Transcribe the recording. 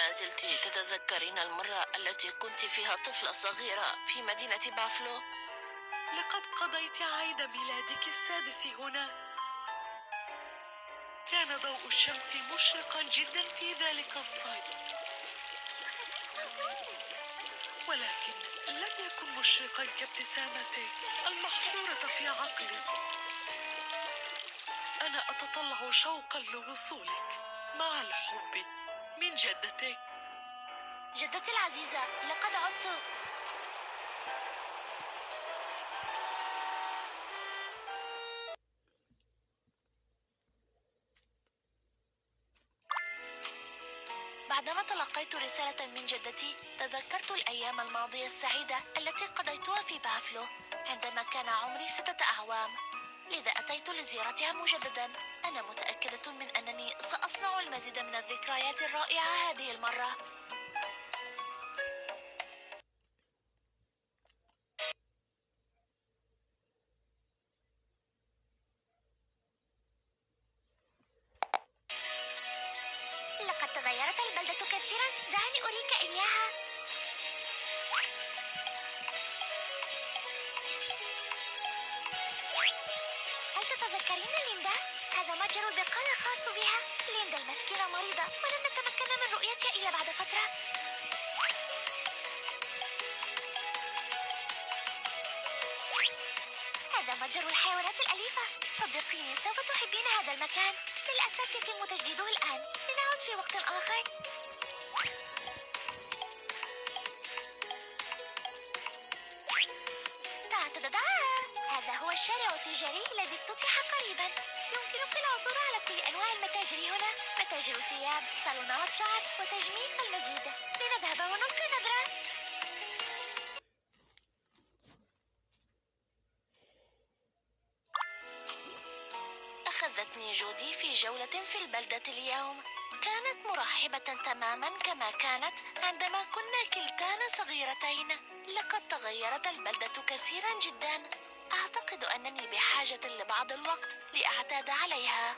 ما زلت تتذكرين المرة التي كنت فيها طفلة صغيرة في مدينة بافلو؟ لقد قضيت عيد ميلادك السادس هنا. كان ضوء الشمس مشرقا جدا في ذلك الصيف، ولكن لم يكن مشرقا كابتسامتك المحفورة في عقلي. أنا أتطلع شوقا لوصولك مع الحب من جدتك. جدتي العزيزة، لقد عدت. بعدما تلقيت رسالة من جدتي تذكرت الأيام الماضية السعيدة التي قضيتها في بافلو عندما كان عمري 6 أعوام، لذا أتيت لزيارتها مجددا. أنا متأكدة من أنني سأصنع المزيد من الذكريات الرائعة هذه المرة. لقد تغيرت البلدة كثيرا، دعني أريك إياها. هل تتذكرين ليندا؟ هذا متجر البقالة خاص بها. ليندا المسكينة مريضة ولن نتمكن من رؤيتها إلا بعد فترة. هذا متجر الحيوانات الأليفة. صدقيني سوف تحبين هذا المكان. للأسف يتم تجديده الآن، لنعود في وقت آخر. هذا هو الشارع التجاري الذي افتتح قريبا. يمكنك العثور على كل أنواع المتاجر هنا، متاجر ثياب، صالونات شعر وتجميل والمزيد. لنذهب ونلقي نظرة. أخذتني جودي في جولة في البلدة اليوم. كانت مرحبة تماما كما كانت عندما كنا كلتانا صغيرتين. لقد تغيرت البلدة كثيرا جدا. أعتقد أنني بحاجة لبعض الوقت لأعتاد عليها.